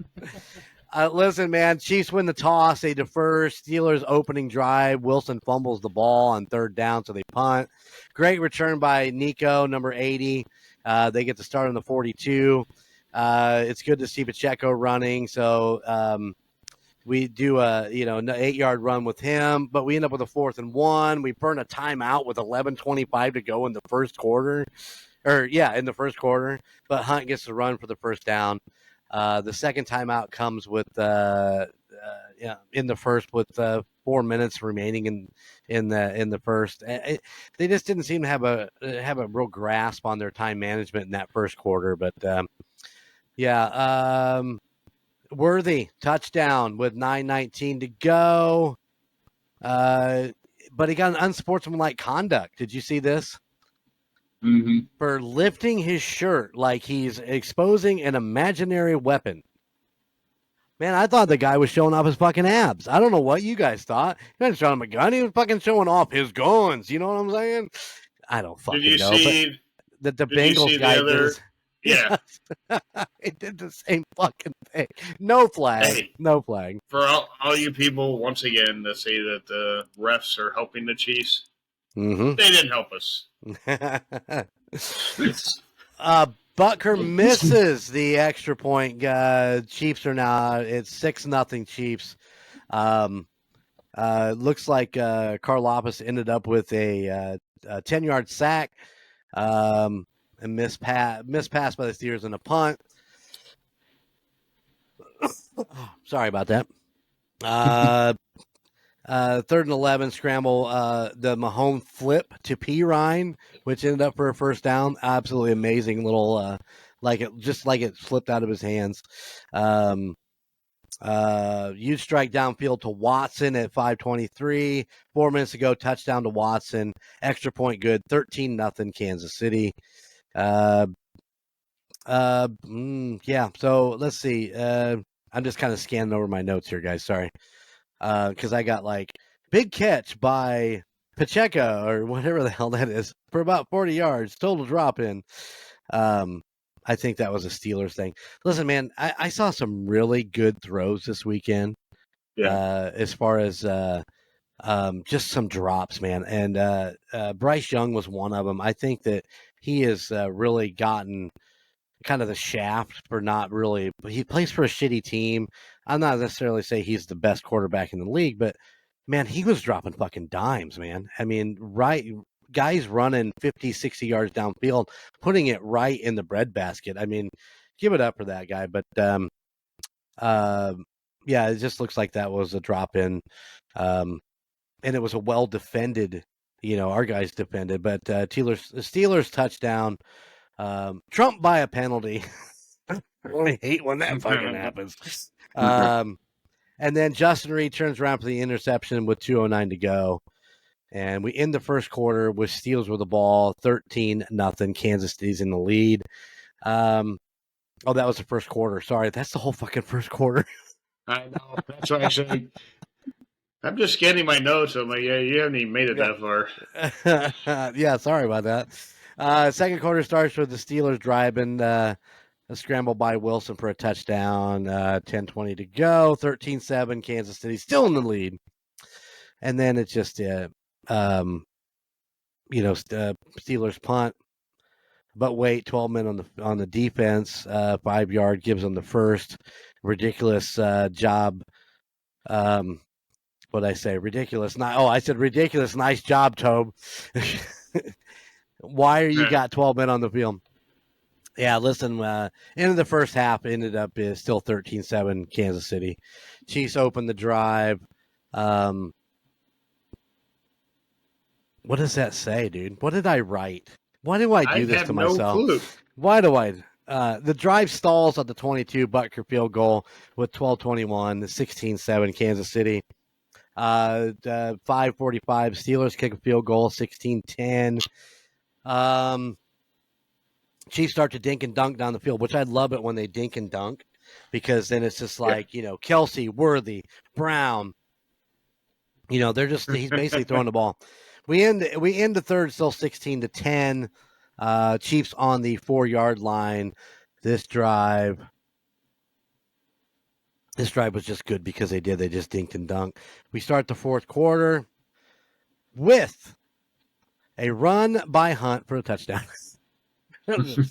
Listen, man, Chiefs win the toss. They defer. Steelers opening drive. Wilson fumbles the ball on third down, so they punt. Great return by Nico, number 80. They get to start on the 42. It's good to see Pacheco running. So we do an 8-yard run with him, but we end up with a 4th and 1. We burn a timeout with 11:25 to go in the first quarter. In the first quarter. But Hunt gets to run for the first down. The second timeout comes with in the first with 4 minutes remaining in the first. They just didn't seem to have a real grasp on their time management in that first quarter. But Worthy touchdown with 9:19 to go. But he got an unsportsmanlike conduct. Did you see this? Mm-hmm. For lifting his shirt like he's exposing an imaginary weapon. Man, I thought the guy was showing off his fucking abs. I don't know what you guys thought. He wasn't showing him a gun. He was fucking showing off his guns. You know what I'm saying? I don't fucking know. But the Bengals guy did. Yeah. He did the same fucking thing. No flag. Hey, no flag. For all you people, once again, that say that the refs are helping the Chiefs, they didn't help us. Butker misses the extra point. Chiefs are now, it's 6-0 Chiefs. Looks like Karlaftis ended up with a 10-yard sack, and missed pass by the Steelers and a punt. Sorry about that. 3rd and 11 scramble, the Mahomes flip to Pirine, which ended up for a first down. Absolutely amazing little, just like it slipped out of his hands. Huge strike downfield to Watson at 5:23. 4 minutes ago, touchdown to Watson. Extra point good. 13-0 Kansas City. So let's see. I'm just kind of scanning over my notes here, guys. Sorry. Because I got big catch by Pacheco or whatever the hell that is for about 40 yards, total drop in. I think that was a Steelers thing. Listen, man, I saw some really good throws this weekend. Yeah. As far as just some drops, man. And Bryce Young was one of them. I think that he has really gotten kind of the shaft for not really. He plays for a shitty team. I'm not necessarily say he's the best quarterback in the league, but man, he was dropping fucking dimes, man. I mean, right. Guys running 50, 60 yards downfield, putting it right in the breadbasket. I mean, give it up for that guy. But yeah, it just looks like that was a drop in. And it was a well defended, our guys defended, but Steelers touchdown, trumped by a penalty. I hate when that fucking happens. And then Justin Reed turns around for the interception with 2:09 to go. And we end the first quarter with Steelers with the ball, 13-0. Kansas City's in the lead. That was the first quarter. Sorry, that's the whole fucking first quarter. I know. That's why I said I'm just scanning my notes. I'm like, yeah, you haven't even made it that far. Yeah, sorry about that. Second quarter starts with the Steelers driving. A scramble by Wilson for a touchdown. 10:20 to go. 13-7. Kansas City still in the lead. And then it's just, Steelers punt. But wait, 12 men on the defense. 5 yard gives them the first. Ridiculous job. What'd I say? Ridiculous. I said ridiculous. Nice job, Tobe. Why are you got 12 men on the field? Yeah, listen, end of the first half ended up is still 13-7 Kansas City. Chiefs opened the drive. What does that say, dude? What did I write? Why do I do this to myself? Clue. Why do I? The drive stalls at the 22 Butker field goal with 12:21, 16-7 Kansas City. 5:45 Steelers kick a field goal, 16-10. Chiefs start to dink and dunk down the field, which I love it when they dink and dunk because then it's just like, Kelsey, Worthy, Brown. He's basically throwing the ball. We end the third still 16-10. Chiefs on the 4-yard line. This drive was just good because they just dinked and dunked. We start the fourth quarter with a run by Hunt for a touchdown.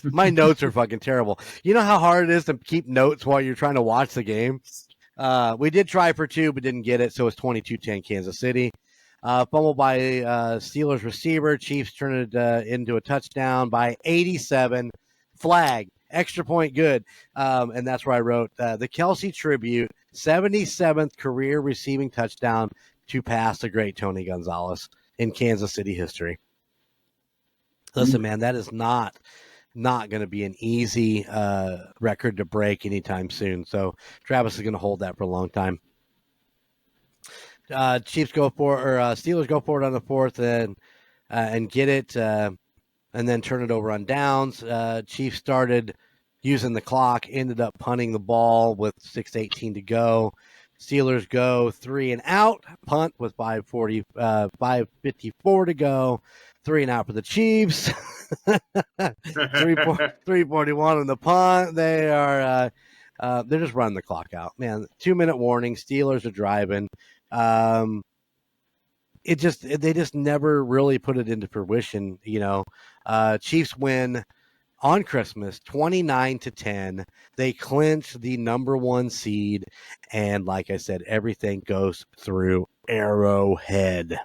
My notes are fucking terrible. You know how hard it is to keep notes while you're trying to watch the game? We did try for 2, but didn't get it, so it's 22-10 Kansas City. Fumble by Steelers receiver. Chiefs turn it into a touchdown by 87. Flag. Extra point good. And that's where I wrote the Kelsey tribute, 77th career receiving touchdown to pass the great Tony Gonzalez in Kansas City history. Listen, man, that is not going to be an easy record to break anytime soon. So Travis is going to hold that for a long time. Steelers go for it on the fourth and get it, and then turn it over on downs. Chiefs started using the clock, ended up punting the ball with 6:18 to go. Steelers go 3 and out, punt with 5:54 to go. 3 and out for the Chiefs. 3:41 on the punt. They are they're just running the clock out, man. 2-minute warning. Steelers are driving. They just never really put it into fruition. Chiefs win on Christmas 29-10. They clinch the number 1 seed, and like I said, everything goes through Arrowhead.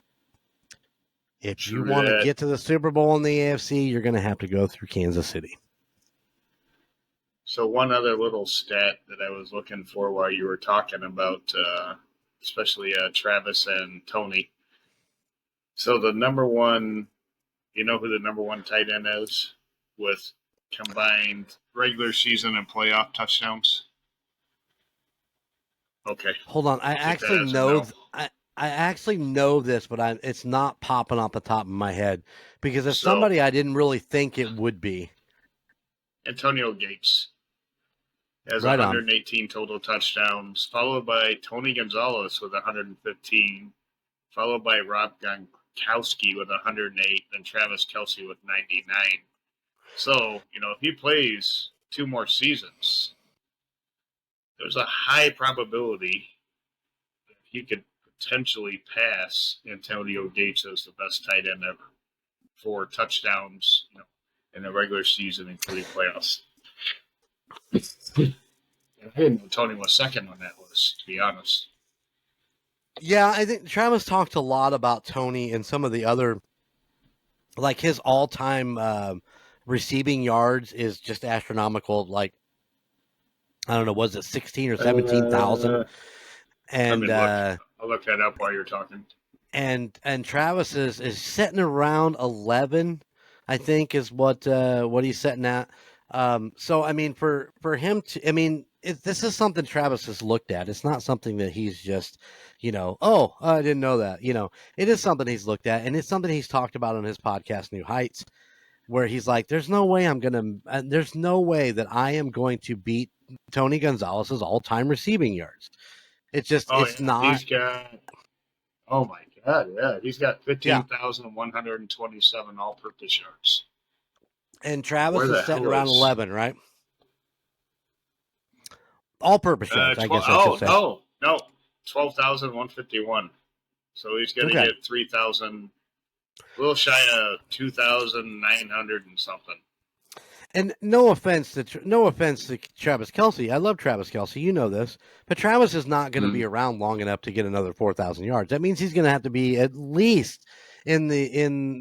If you want to get to the Super Bowl in the AFC, you're going to have to go through Kansas City. So one other little stat that I was looking for while you were talking about, especially Travis and Tony. So the number 1, you know who the number 1 tight end is with combined regular season and playoff touchdowns? Okay. Hold on. I actually know. I actually know this, but it's not popping off the top of my head because it's somebody I didn't really think it would be. Antonio Gates has 118 total touchdowns, followed by Tony Gonzalez with 115, followed by Rob Gronkowski with 108, then Travis Kelce with 99. So, if he plays 2 more seasons, there's a high probability that he could potentially pass Antonio Gates as the best tight end ever for touchdowns, in the regular season, including playoffs. I didn't know Tony was second on that list, to be honest. Yeah, I think Travis talked a lot about Tony and some of the other, like his all-time receiving yards is just astronomical. Like, I don't know, was it 16 or 17,000? And I'll look that up while you're talking. And Travis is sitting around 11, I think, is what he's sitting at. So I mean, for him to, I mean, this is something Travis has looked at. It's not something that he's just, oh, I didn't know that. It is something he's looked at, and it's something he's talked about on his podcast, New Heights, where he's like, there's no way that I am going to beat Tony Gonzalez's all-time receiving yards. It's just, not. He's got, oh my God, yeah, he's got 15,127 all-purpose yards. And Travis is sitting around 11, right? All-purpose yards, I guess I should say. No, 12,151. So he's going to get 3,000, a little shy of 2,900 and something. And no offense to Travis Kelce. I love Travis Kelce. You know this. But Travis is not going to be around long enough to get another 4,000 yards. That means he's going to have to be at least in the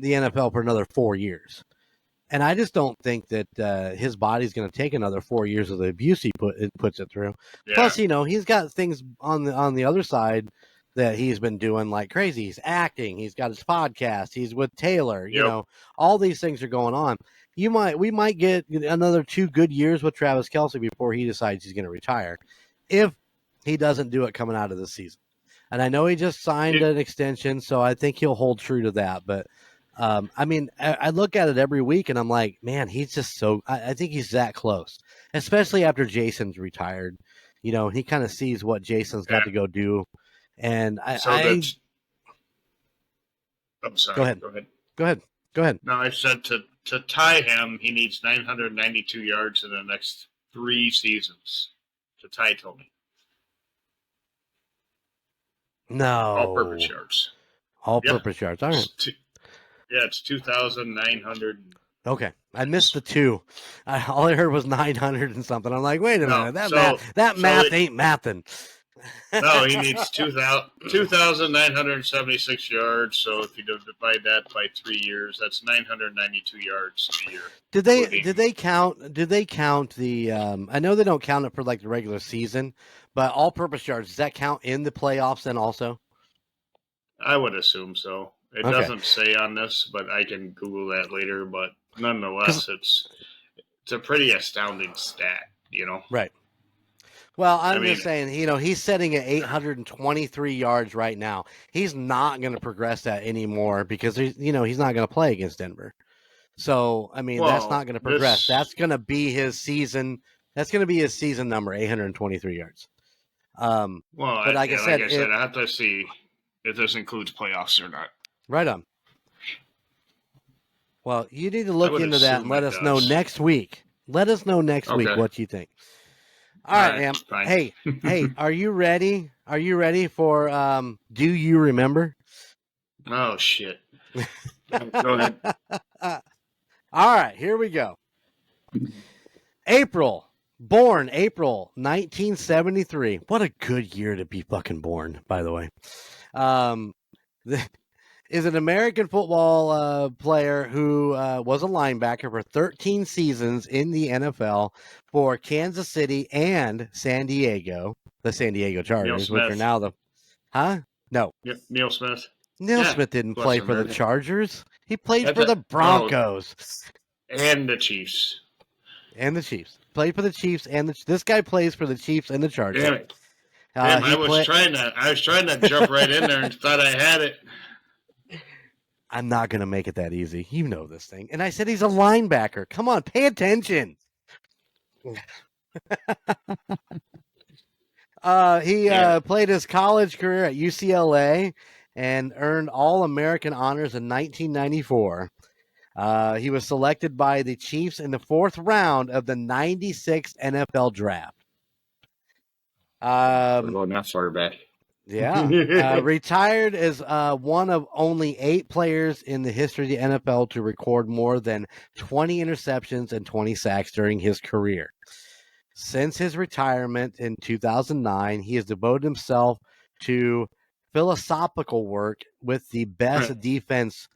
NFL for another 4 years. And I just don't think that his body's going to take another 4 years of the abuse he puts it through. Yeah. Plus, he's got things on the other side that he's been doing like crazy. He's acting. He's got his podcast. He's with Taylor. Yep. All these things are going on. We might get another 2 good years with Travis Kelce before he decides he's going to retire, if he doesn't do it coming out of the season. And I know he just signed an extension, so I think he'll hold true to that. But I mean, I look at it every week, and I'm like, man, he's just so. I think he's that close, especially after Jason's retired. He kind of sees what Jason's got to go do, and I'm sorry. Go ahead. No, I said to tie him, he needs 992 yards in the next 3 seasons to tie Tony. No. All-purpose yards. All-purpose yards. All right. It's 2,900. Okay. I missed the 2. All I heard was 900 and something. I'm like, wait a minute. That math ain't mathing. No, he needs 2,976 yards. So if you divide that by 3 years, that's 992 yards a year. Did they count the? I know they don't count it for like the regular season, but all-purpose yards, does that count in the playoffs then also? I would assume so. It doesn't say on this, but I can Google that later. But nonetheless, it's a pretty astounding stat. Right. Well, I'm just saying, he's sitting at 823 yards right now. He's not going to progress that anymore because he's not going to play against Denver. So, I mean, that's not going to progress. That's going to be his season. That's going to be his season number, 823 yards. But like I said, I have to see if this includes playoffs or not. Right on. Well, you need to look into that and let us know next week. Let us know next week what you think. All right, Am. Hey, are you ready? Are you ready for Do You Remember? Oh, shit. Go ahead. All right, here we go. Born April 1973. What a good year to be fucking born, by the way. Is an American football player who was a linebacker for 13 seasons in the NFL for Kansas City and San Diego, the San Diego Chargers, which are now the... Huh? No. Neil Smith. Neil Smith didn't play for the Chargers. He played for the Broncos. And the Chiefs. Played for the Chiefs, and this guy plays for the Chiefs and the Chargers. Damn it. I was trying to jump right in there and thought I had it. I'm not going to make it that easy. You know this thing. And I said he's a linebacker. Come on, pay attention. He played his college career at UCLA and earned All-American honors in 1994. He was selected by the Chiefs in the 4th round of the 96 NFL draft. We're going that far back. Yeah. Retired as one of only 8 players in the history of the NFL to record more than 20 interceptions and 20 sacks during his career. Since his retirement in 2009, he has devoted himself to philosophical work with the Best Defense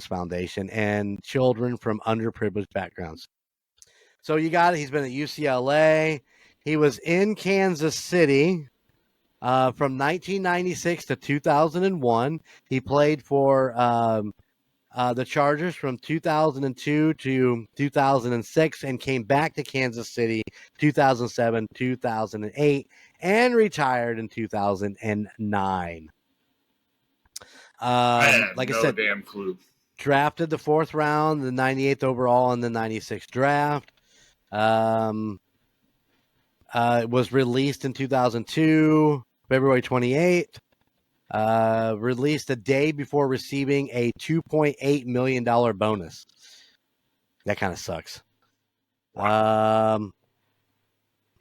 Foundation and children from underprivileged backgrounds. So you got it. He's been at UCLA. He was in Kansas City from 1996 to 2001. He played for the Chargers from 2002 to 2006 and came back to Kansas City 2007, 2008, and retired in 2009. Like I said, damn clue. Drafted the 4th round, the 98th overall in the 96 draft. It was released in 2002, February 28th. Released a day before receiving a $2.8 million bonus. That kind of sucks. Wow.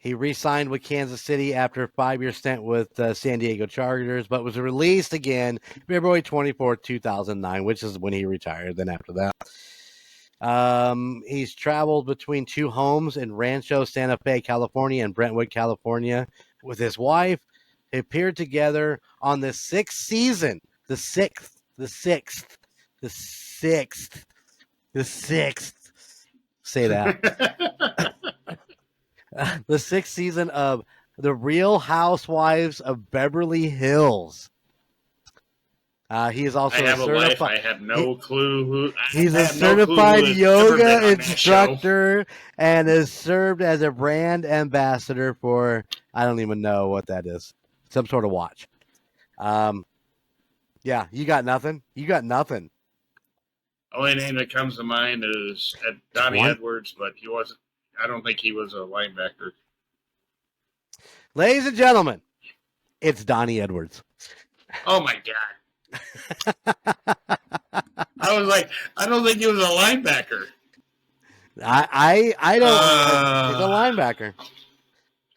He re-signed with Kansas City after a 5-year stint with San Diego Chargers, but was released again February 24th, 2009, which is when he retired. Then after that, he's traveled between 2 homes in Rancho Santa Fe, California, and Brentwood, California, with his wife. They appeared together on the 6th season, the sixth. Say that. The 6th season of The Real Housewives of Beverly Hills. He is also I have a wife. I have no clue who. He's a certified yoga instructor and has served as a brand ambassador for, I don't even know what that is, some sort of watch. Yeah, you got nothing? You got nothing. Only name that comes to mind is Donnie Edwards, but he wasn't. I don't think he was a linebacker. Ladies and gentlemen, it's Donnie Edwards. Oh my God. I was like, I don't think he was a linebacker. I don't. He's a linebacker.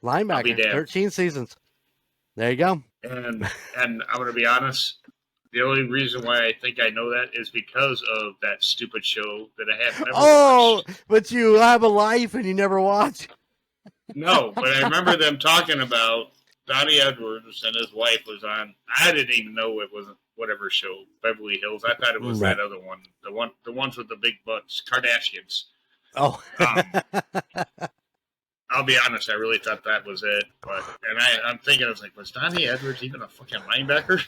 Linebacker. 13 seasons. There you go. And I'm going to be honest. The only reason why I think I know that is because of that stupid show that I have never watched. But you have a life and you never watch. No, but I remember them talking about Donnie Edwards and his wife was on. I didn't even know it was whatever show, Beverly Hills. I thought it was that other one, the ones with the big butts, Kardashians. Oh. I'll be honest, I really thought that was it. But I'm thinking, I was like, was Donnie Edwards even a fucking linebacker?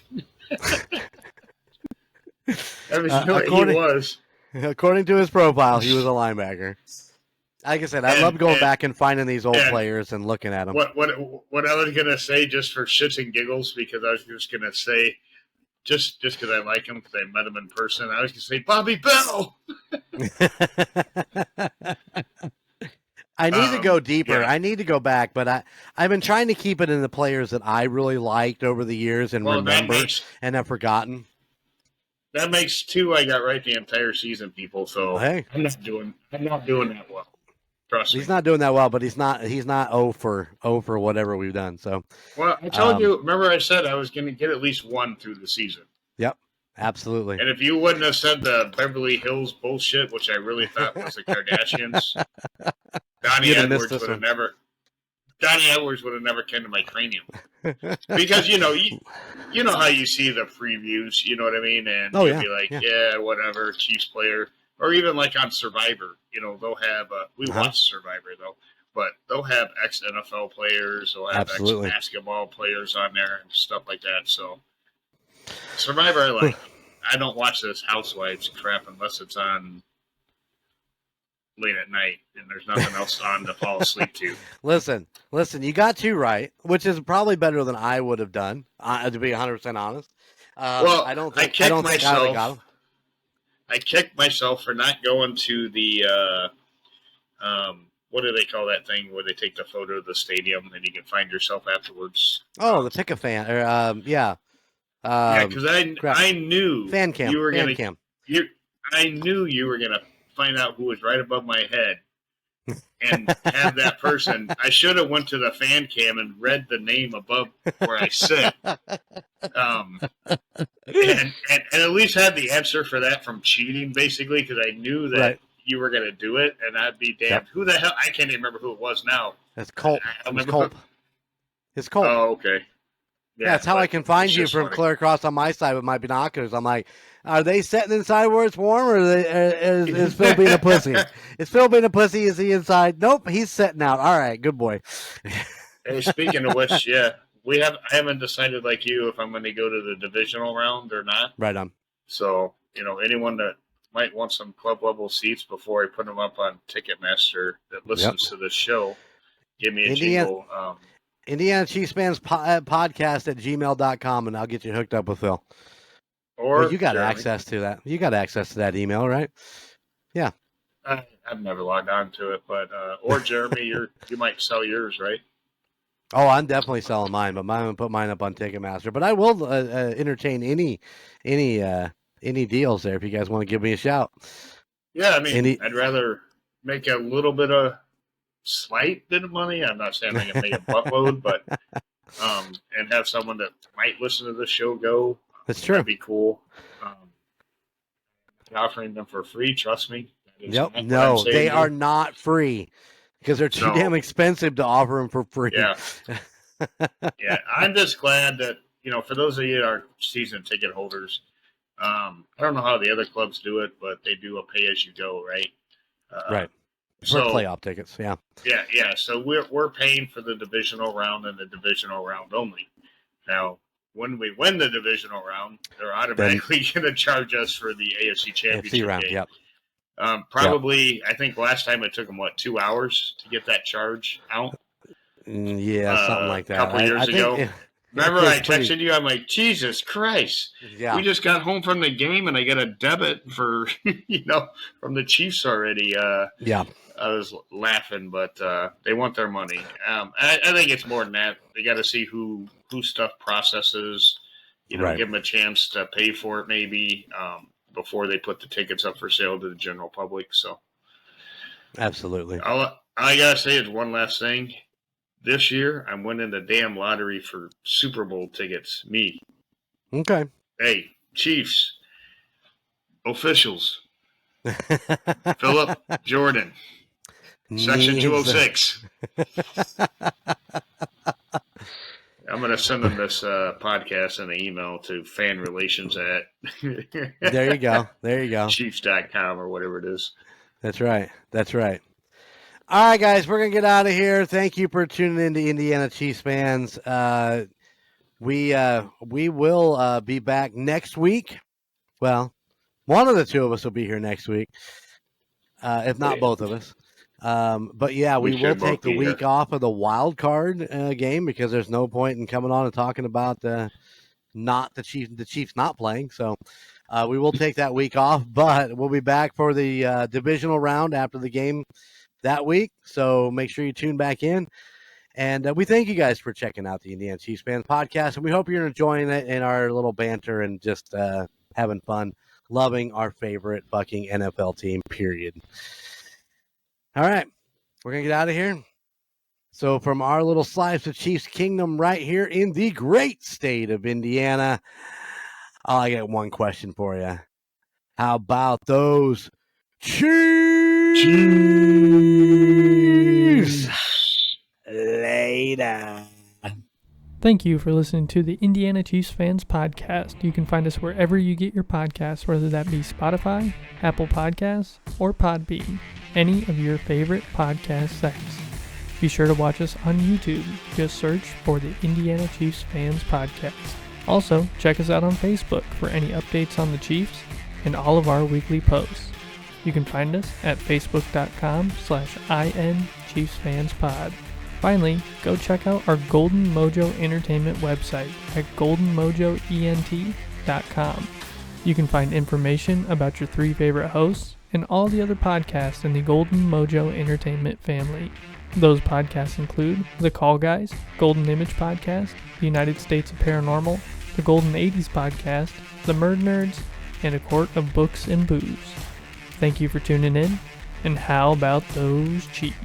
He was. According to his profile, he was a linebacker. Like I said, I love going back and finding these old players and looking at them. What I was gonna say, just for shits and giggles, because I was just gonna say, just because I like him, because I met him in person, I was gonna say Bobby Bell. I need to go deeper. Yeah. I need to go back, but I've been trying to keep it in the players that I really liked over the years and remember and have forgotten. That makes 2 I got right the entire season, people. So hey. I'm not doing that well. Trust me. He's not doing that well, but he's not 0 for whatever we've done. So well, I told you. Remember, I said I was going to get at least 1 through the season. Yep, absolutely. And if you wouldn't have said the Beverly Hills bullshit, which I really thought was the Kardashians, Donnie Edwards would have never. Donnie Edwards would have never came to my cranium because you know how you see the previews, you know what I mean, and you'll be like, yeah, whatever, Chiefs player, or even like on Survivor, they'll have we watch Survivor though, but they'll have ex NFL players, they'll have ex basketball players on there and stuff like that. So Survivor, I like. I don't watch this Housewives crap unless it's on late at night and there's nothing else on to fall asleep to. Listen, you got 2 right, which is probably better than I would have done, to be 100% honest. Well, I don't think I would have got them. I kicked myself for not going to the what do they call that thing where they take the photo of the stadium and you can find yourself afterwards? Oh, the pick-a-fan, or yeah. Yeah, because I knew fan cam. you were fan gonna cam. I knew you were gonna find out who was right above my head and have that person. I should have went to the fan cam and read the name above where I sit, and at least had the answer for that from cheating, basically, because I knew that you were gonna do it, and I'd be damned. Yep. Who the hell? I can't even remember who it was now. It's Culp. It's Culp. It's Culp. Oh, okay. Yeah, that's how I can find you from clear across on my side with my binoculars. I'm like, are they sitting inside where it's warm, or is Phil being a pussy? Is Phil being a pussy? Is he inside? Nope, he's sitting out. All right, good boy. Hey, speaking of which, yeah, I haven't decided like you if I'm going to go to the divisional round or not. Right on. So, anyone that might want some club level seats before I put them up on Ticketmaster that listens to this show, give me a jingle. Indiana Chiefs Fans podcast at gmail.com, and I'll get you hooked up with Phil. Or you got access to that. You got access to that email, right? Yeah. I've never logged on to it, but or Jeremy, you might sell yours, right? Oh, I'm definitely selling mine, but I'm going to put mine up on Ticketmaster. But I will entertain any deals there if you guys want to give me a shout. Yeah, I mean, I'd rather make a little bit of slight bit of money. I'm not saying I can make a buttload, but and have someone that might listen to the show go. That's true. That'd be cool. Offering them for free, trust me. Yep. No, they are not free because they're too damn expensive to offer them for free. Yeah. Yeah, I'm just glad that, for those of you that are season ticket holders, I don't know how the other clubs do it, but they do a pay as you go, right? Right. For playoff tickets, yeah. Yeah. So we're paying for the divisional round and the divisional round only. Now, when we win the divisional round, they're automatically going to charge us for the AFC Championship round, game. Yep. Probably, I think last time it took them, 2 hours to get that charge out? Yeah, something like that. A couple years ago. Remember I texted you? I'm like, Jesus Christ. Yeah. We just got home from the game and I got a debit for, from the Chiefs already. Yeah. I was laughing, but they want their money. I think it's more than that. They got to see who stuff processes, give them a chance to pay for it maybe before they put the tickets up for sale to the general public. So, absolutely. All I got to say is one last thing. This year, I'm winning the damn lottery for Super Bowl tickets. Me. Okay. Hey, Chiefs, officials, Philip Jordan, Section 206. I'm going to send them this podcast in an email to fanrelations at There you go. Chiefs.com or whatever it is. That's right. All right, guys, we're going to get out of here. Thank you for tuning in to Indiana Chiefs fans. We will be back next week. Well, one of the two of us will be here next week, if not both of us. But yeah, we will take the week off of the wild card game because there's no point in coming on and talking about the Chiefs not playing. So we will take that week off, but we'll be back for the divisional round after the game that week. So make sure you tune back in. And we thank you guys for checking out the Indiana Chiefs Fans podcast. And we hope you're enjoying it in our little banter and just having fun, loving our favorite fucking NFL team, period. All right, we're going to get out of here. So from our little slice of Chiefs Kingdom right here in the great state of Indiana, I got one question for you. How about those Chiefs? Later. Thank you for listening to the Indiana Chiefs Fans podcast. You can find us wherever you get your podcasts, whether that be Spotify, Apple Podcasts, or Podbean, any of your favorite podcast sites. Be sure to watch us on YouTube. Just search for the Indiana Chiefs Fans podcast. Also, check us out on Facebook for any updates on the Chiefs and all of our weekly posts. You can find us at facebook.com/INChiefsFansPod. Finally, go check out our Golden Mojo Entertainment website at goldenmojoent.com. You can find information about your 3 favorite hosts and all the other podcasts in the Golden Mojo Entertainment family. Those podcasts include The Call Guys, Golden Image Podcast, The United States of Paranormal, the Golden 80s Podcast, the Murdnerds, and A Quart of Books and Booze. Thank you for tuning in, and how about those Chiefs?